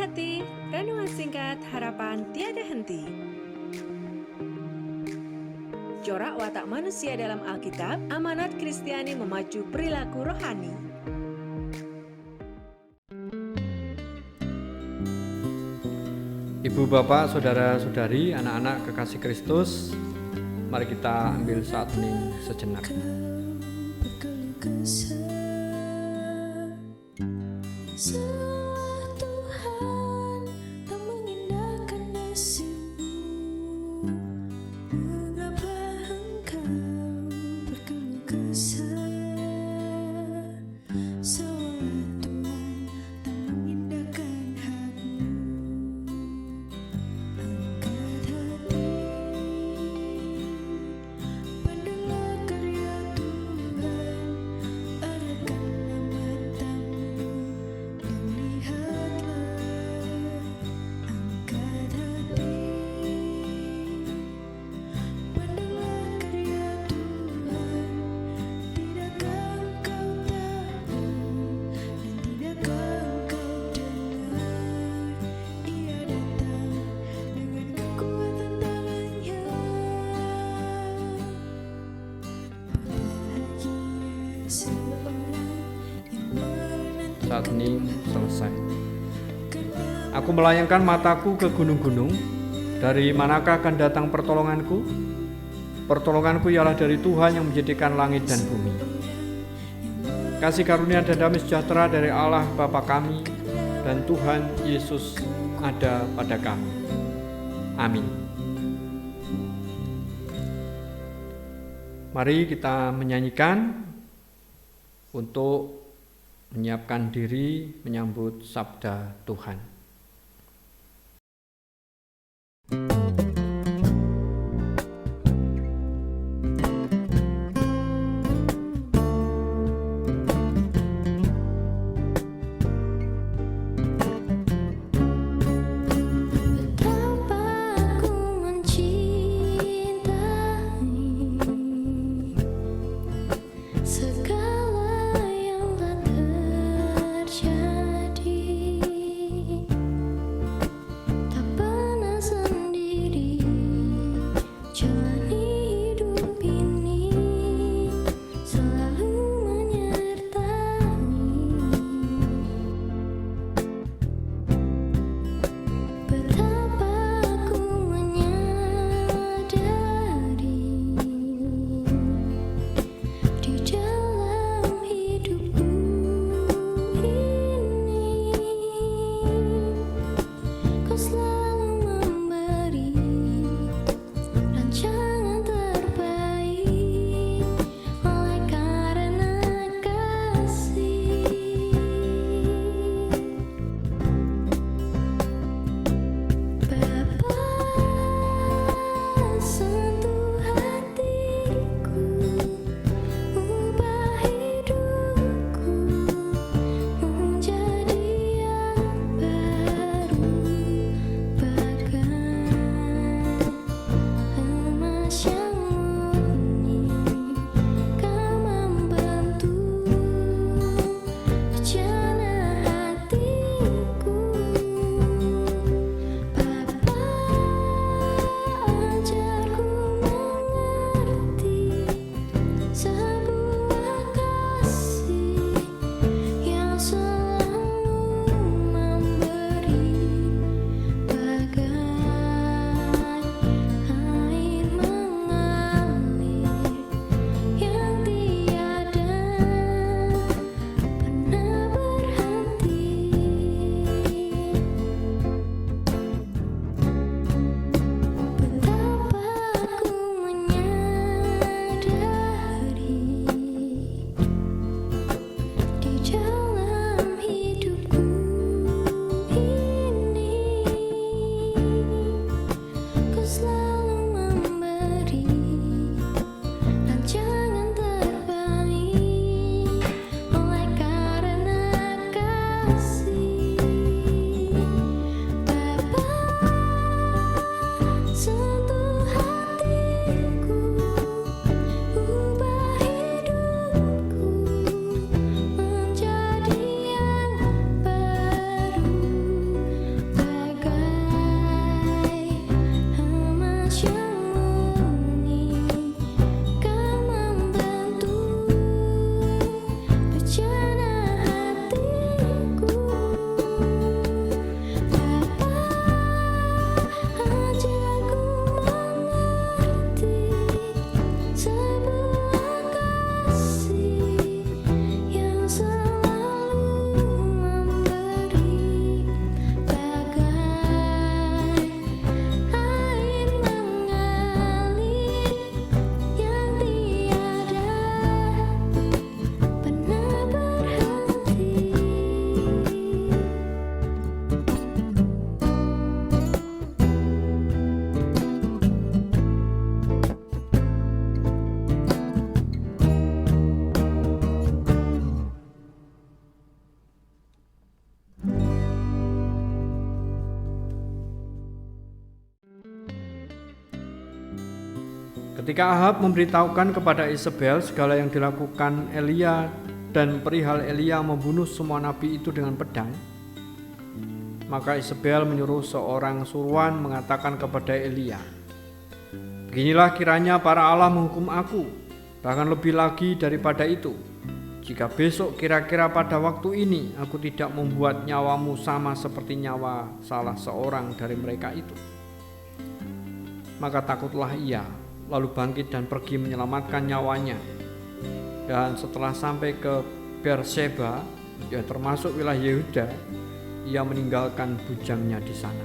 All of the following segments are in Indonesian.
hati, renungan singkat harapan tiada henti. Corak watak manusia dalam Alkitab, amanat Kristiani memacu perilaku rohani. Ibu, bapak, saudara-saudari, anak-anak kekasih Kristus, mari kita ambil saat hening sejenak. Tuhan tak mengindahkan nasibmu. Mengapa engkau berkeluh kesah? Seolah Tuhan tak mengindahkan hakmu. Angkat hati, pandanglah karya Tuhan, arahkanlah matamu dan lihatlah. Angkat hati, pandanglah karya Tuhan, tidakkah engkau tahu dan tidakkah engkau dengar? Ia datang dengan kekuatan tangannya. Bahagia seorang yang menanti Saat hening selesai. Aku melayangkan mataku ke gunung-gunung. Dari manakah akan datang pertolonganku? Pertolonganku ialah dari Tuhan yang menjadikan langit dan bumi. Kasih karunia dan damai sejahtera dari Allah Bapa kami dan Tuhan Yesus ada pada kami. Amin. Mari kita menyanyikan untuk menyiapkan diri menyambut sabda Tuhan. Betapa aku mencintai segala yang telah terjadi. Ketika Ahab memberitahukan kepada Isabel segala yang dilakukan Elia dan perihal Elia membunuh semua nabi itu dengan pedang, maka Isabel menyuruh seorang suruhan mengatakan kepada Elia, "Beginilah kiranya para Allah menghukum aku, bahkan lebih lagi daripada itu, jika besok kira-kira pada waktu ini aku tidak membuat nyawamu sama seperti nyawa salah seorang dari mereka itu." Maka takutlah ia, lalu bangkit dan pergi menyelamatkan nyawanya. Dan setelah sampai ke Berseba, yang termasuk wilayah Yehuda, ia meninggalkan bujangnya di sana.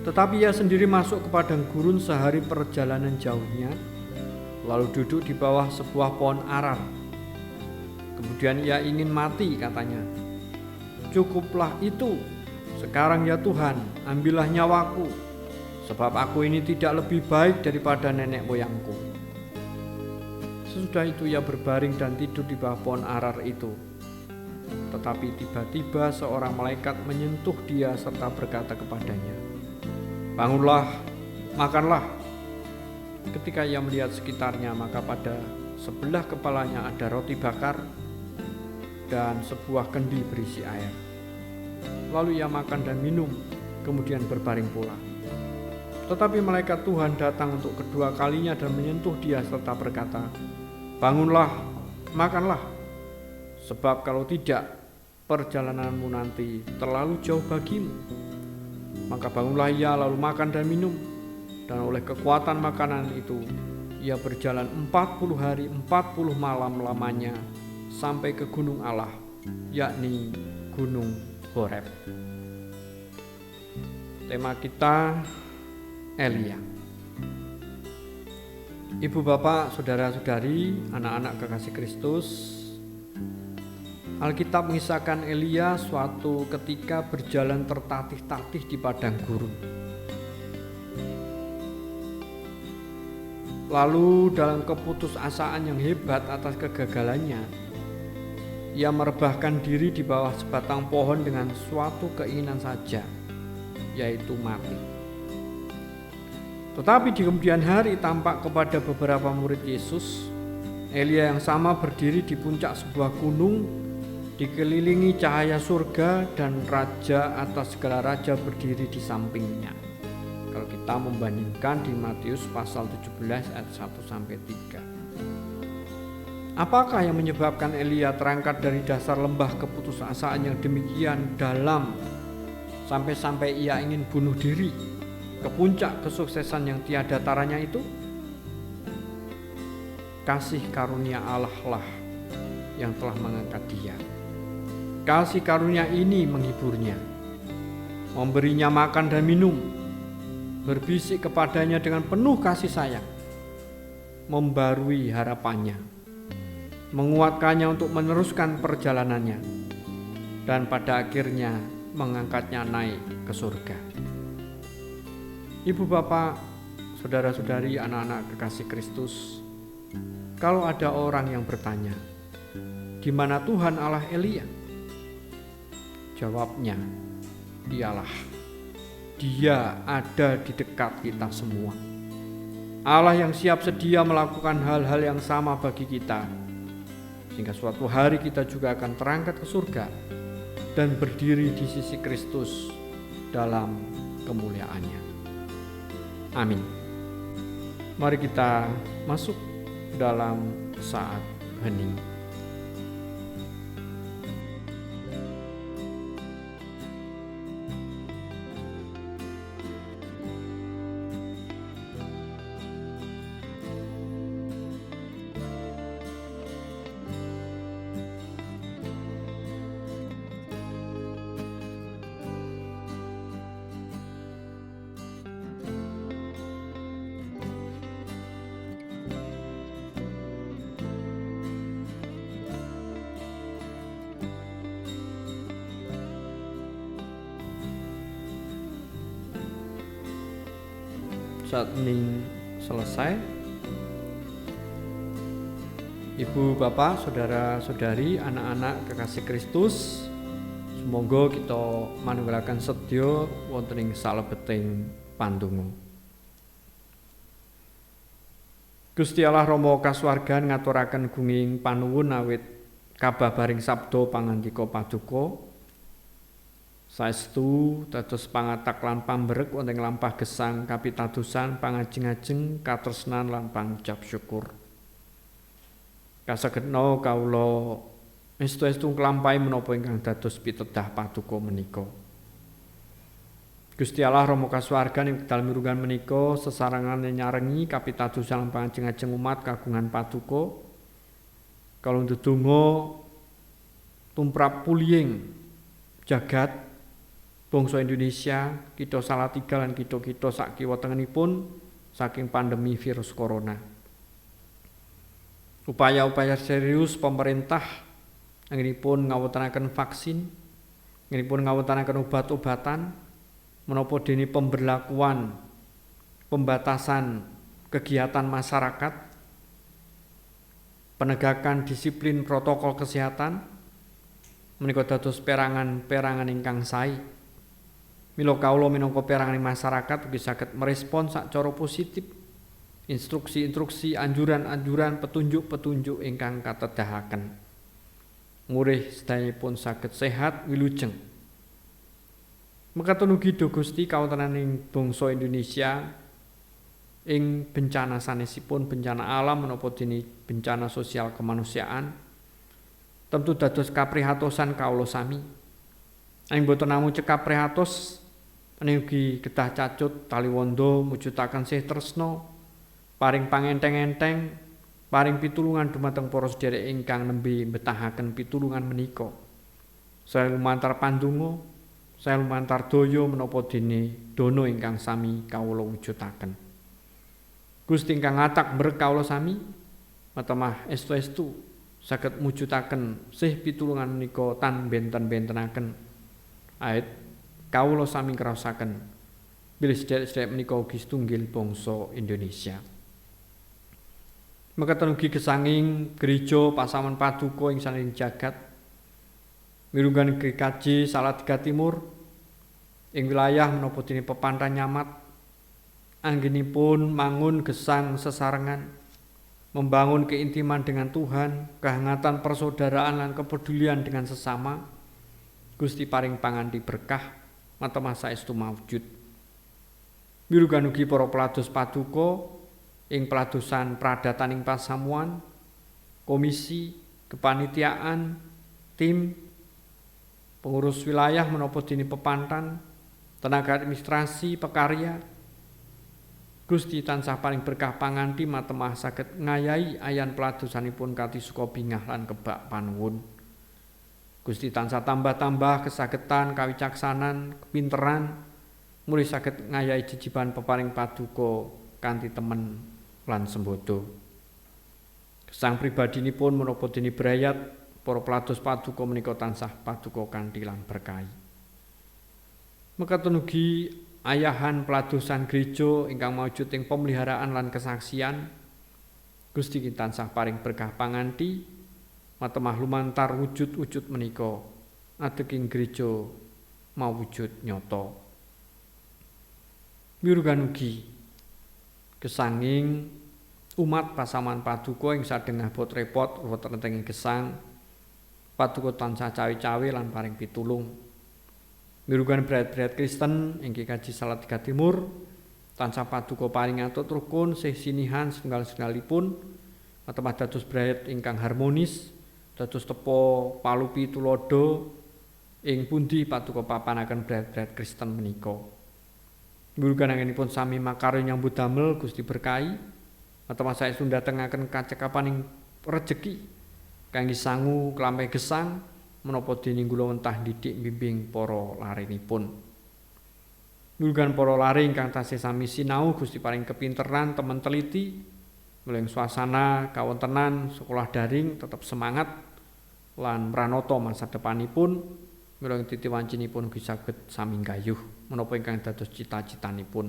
Tetapi ia sendiri masuk ke padang gurun sehari perjalanan jauhnya, lalu duduk di bawah sebuah pohon arar. Kemudian ia ingin mati, katanya, "Cukuplah itu, sekarang ya Tuhan, ambillah nyawaku, sebab aku ini tidak lebih baik daripada nenek moyangku." Sesudah itu ia berbaring dan tidur di bawah pohon arar itu. Tetapi tiba-tiba seorang malaikat menyentuh dia serta berkata kepadanya, "Bangunlah, makanlah." Ketika ia melihat sekitarnya, maka pada sebelah kepalanya ada roti bakar dan sebuah kendi berisi air. Lalu ia makan dan minum, kemudian berbaring pula. Tetapi malaikat Tuhan datang untuk kedua kalinya dan menyentuh dia serta berkata, "Bangunlah, makanlah, sebab kalau tidak, perjalananmu nanti terlalu jauh bagimu." Maka bangunlah ia lalu makan dan minum, dan oleh kekuatan makanan itu ia berjalan 40 hari 40 malam lamanya sampai ke gunung Allah, yakni Gunung Horeb. Tema kita Elia. Ibu bapak, saudara-saudari, anak-anak kekasih Kristus, Alkitab mengisahkan Elia suatu ketika berjalan tertatih-tatih di padang gurun. Lalu dalam keputusasaan yang hebat atas kegagalannya, ia merebahkan diri di bawah sebatang pohon dengan suatu keinginan saja, yaitu mati. Tetapi di kemudian hari tampak kepada beberapa murid Yesus, Elia yang sama berdiri di puncak sebuah gunung, dikelilingi cahaya surga, dan raja atas segala raja berdiri di sampingnya. Kalau kita membandingkan di Matius pasal 17 ayat 1-3. Apakah yang menyebabkan Elia terangkat dari dasar lembah keputusasaan yang demikian dalam sampai-sampai ia ingin bunuh diri ke puncak kesuksesan yang tiada taranya itu? Kasih karunia Allah lah yang telah mengangkat dia. Kasih karunia ini menghiburnya, memberinya makan dan minum, berbisik kepadanya dengan penuh kasih sayang, membarui harapannya, menguatkannya untuk meneruskan perjalanannya, dan pada akhirnya mengangkatnya naik ke surga. Ibu bapak, saudara-saudari, anak-anak kekasih Kristus, kalau ada orang yang bertanya, "Di mana Tuhan Allah Elia?" Jawabnya, ialah Dia ada di dekat kita semua. Allah yang siap sedia melakukan hal-hal yang sama bagi kita, sehingga suatu hari kita juga akan terangkat ke surga dan berdiri di sisi Kristus dalam kemuliaannya. Amin. Mari kita masuk dalam saat hening. Saat hening selesai, ibu bapak, saudara-saudari, anak-anak kekasih Kristus, semoga kita manunggalaken sedya wonten ing salebeting pandonga. Gusti Allah Rama kasuwargan ngaturaken gunging panuwun awit kababaring sabda pangandika paduka saestu dados pangatak lan pamberek wonten lampah gesang kapitadosan pangajeng-ajeng katresnan lan pangucap syukur. Kasagedna kawula estu-estu nglampahi menapa ingkang dados pitedah paduka menika. Gusti Allah Rama kasuwargan ing dalem mirungan menika sesarengan nyarengi kapitadosan lan pangajeng-ajeng umat kagungan paduka kalau ndedonga tumrap pulihing jagat bangsa Indonesia, kita Salatiga lan kita-kita sak kiwa tengenipun saking pandemi virus corona. Upaya-upaya serius pemerintah anggenipun ngawontenaken vaksin, anggenipun ngawontenaken obat-obatan menapa dene pemberlakuan pembatasan kegiatan masyarakat, penegakan disiplin protokol kesehatan menika dados perangan-perangan ingkang sae. Mila kawula minangka perangan masyarakat ugi saged merespon sacara positif instruksi-instruksi, anjuran-anjuran, petunjuk-petunjuk ingkang katedahaken. Murih sedayanipun saged sehat wilujeng. Mekaten ugi do Gusti kawontenaning bangsa Indonesia ing bencana sanesipun bencana alam menapa dene bencana sosial kemanusiaan tentu dados kaprihatosan kawula sami. Ing boten namung cekap prihatos menika kedah cacut taliwondo mujudaken sih tresna paring pangenteng-enteng paring pitulungan dumateng para sedherek ingkang nembe betahaken pitulungan menika. Saya lumantar pandonga, saya lumantar daya menapa dene dono ingkang sami kawula wujudaken. Gusti ingkang ngatak berek kawula sami matemah estu-estu saged mujudaken sih pitulungan menika tan benten-bentenaken. Ait kawula sami ngraosaken bilih sedherek-sedherek menika ugi setunggal bangsa Indonesia. Mekaten ugi gesanging gereja Pasaman Paduka ing saling jagat mirunggan GKJ Salatiga Timur ing wilayah menapa dene Pepantan Nyamat anggenipun mangun gesang sesarengan membangun keintiman dengan Tuhan, kehangatan persaudaraan lan kepedulian dengan sesama. Gusti paring panganti berkah matemah saestu maujud. Mirunggan ugi para pelados paduka ing peladosan pradataning pasamuan, komisi, kepanitiaan, tim, pengurus wilayah menapa dene Pepantan, tenaga administrasi, pekarya. Gusti tansah paring berkah panganti matemah saged ngayahi ayan peladosanipun kanthi suka bingah lan kebak panuwun. Gusti tansah tambah-tambah kesagetan, kawicaksanan, kepinteran, mulih saged ngayahi jejiban peparing paduka kanthi temen lan sembodo. Gesang pribadinipun menapa dene brayat para pelados paduka menika tansah paduka kanthi lan berkahi. Mekaten ugi ayahan peladosan gereja ingkang maujud ing pemeliharaan lan kesaksian. Gusti tansah paring berkah panganti matemah lumantar wujud-wujud menika ateking gereja mawujud nyata. Mirunggan ugi gesanging umat Pasaman Paduka ing sadengah bot repot wonten ing gesang paduka tansah cawe-cawe lan paring pitulung. Mirunggan brayat-brayat Kristen ing GKJ Salatiga Timur tansah paduka paring atut rukun sih sinihan setunggal-setunggalipun matemah dados brayat ingkang harmonis, dados tepa palupi tulodo ing pundi paduka papanaken brayat-brayat Kristen menika. Mirunggan anggenipun sami makarya nyambut damel Gusti berkahi matemah saestu ndatengaken kacekapaning rejeki kangge sangu klampe gesang menapa dening kula wentah didik bimbing para larenipun. Mirunggan para lare ingkang tasih sami sinau Gusti paring kepinteran temen teliti mulih suasana kawontenan sekolah daring tetap semangat lan mranata masa depanipun mulih titiwancinipun ugi saged sami gayuh menapa ingkang dados cita-citanipun.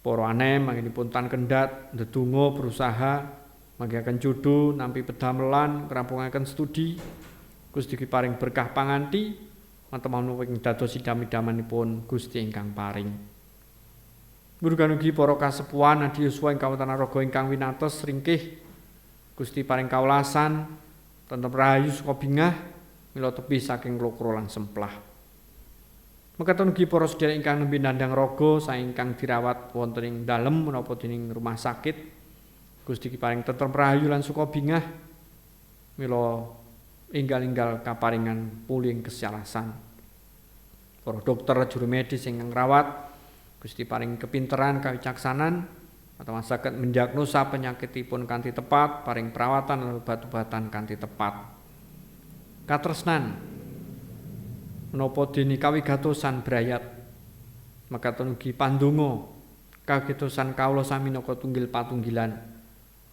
Para anem anggenipun tan kendhat ndedonga berusaha manggihaken jodoh nampi pedamelan ngrampungaken studi. Gusti paring berkah panganti matemah menapa ing dados idam-idamanipun Gusti ingkang paring. Murugan ugi para kasepuhan Adi Yuswa ing Kawetan Raga ingkang winates ringkih Gusti paring kawelasan tentrem rahayu saka bingah mila tepi saking klokro lan semplah. Mekaten ugi para sedherek ingkang nembe nandhang raga saengkang dirawat wonten ing dalem menapa dening rumah sakit Gusti paring tentrem rahayu lan suka bingah mila enggal-enggal kaparingan puling kesalasan. Para dokter juru medis ingkang ngrawat Gusti paring kepinteran kawicaksanan atau saged mendiagnosa penyakitipun kanthi tepat, paring perawatan lan obat-obatan kanthi tepat. Katresnan menapa dene kawigatosan brayat mekaten ugi pandonga kawigatosan kawula sami minangka tunggil patunggilan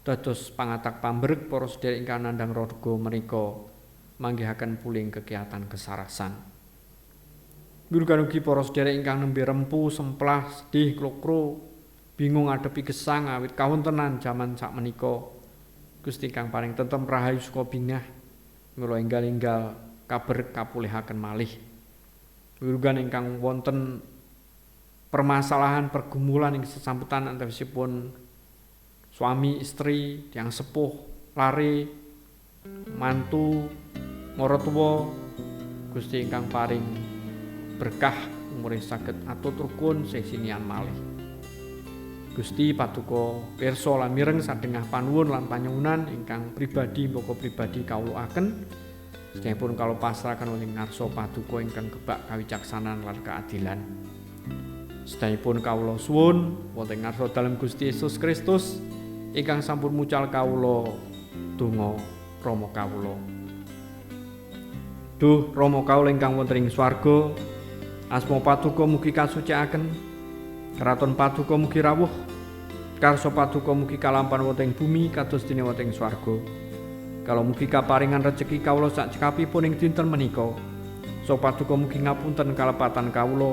dados pangatak pambrek para sedherek ingkang nandhang raga menika manggihaken puling kegiatan kesarasan. Murugan ugi para sedherek ingkang nembe rempu, semplah, sedih, klokro, bingung ngadepi gesang awit kawontenan jaman sakmenika. Gusti kang paring tentrem rahayu saka bingah mila enggal-enggal kaber kapulihaken malih. Murugan ingkang wonten permasalahan pergumulan ing sesambetan antawisipun suami istri, tiyang sepuh, lare, mantu, maratuwa, Gusti ingkang paring berkah umure saged atut rukun sesinian malih. Gusti paduka pirsa lan mireng sadengah panuwun lan panyuwunan ingkang pribadi mboko pribadi kawulaaken sedayapun kalau pasrahaken wonten ngarsa paduka ingkang kebak kawicaksanan lan keadilan. Sedayapun kawula suwun wonten ngarsa dalem Gusti Yesus Kristus ingkang sampun mucal kawula donga Rama kawula. Duh Rama kawula ingkang wonten ing swarga, asma paduka mugi kasucikaken, kraton paduka mugi rawuh, karsa paduka mugi kalampan wonten ing bumi kados dene wonten ing swarga. Kala mugi kaparingan rejeki kawula sak cekapipun ing dinten menika. So paduka mugi ngapunten kalepatan kawula,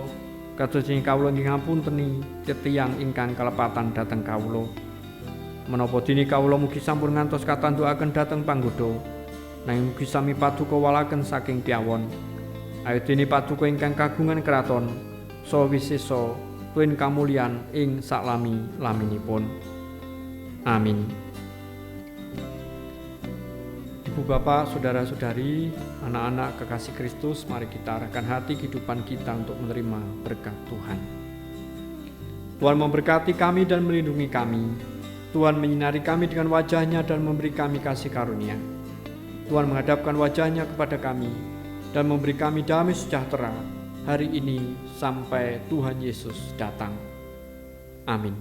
kados dene kawula nggih ngapunteni tiyang ingkang kalepatan dhateng kawula. Menapa dene kawula mugi sampun ngantos katandukaken dhateng panggoda, nanging mugi sami paduka walaken saking piyawon. Awit dene paduka ingkang kagungan kraton saha wisesa tuwin kamulyan ing saklami-laminipun. Amin. Ibu bapak, saudara-saudari, anak-anak kekasih Kristus, mari kita arahkan hati kehidupan kita untuk menerima berkat Tuhan. Tuhan memberkati kami dan melindungi kami. Tuhan menyinari kami dengan wajah-Nya dan memberi kami kasih karunia. Tuhan menghadapkan wajah-Nya kepada kami dan memberi kami damai sejahtera hari ini sampai Tuhan Yesus datang. Amin.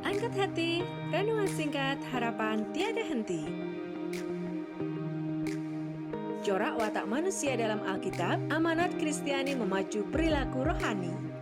Angkat hati, renungan singkat harapan tiada henti. Corak watak manusia dalam Alkitab, amanat Kristiani memacu perilaku rohani.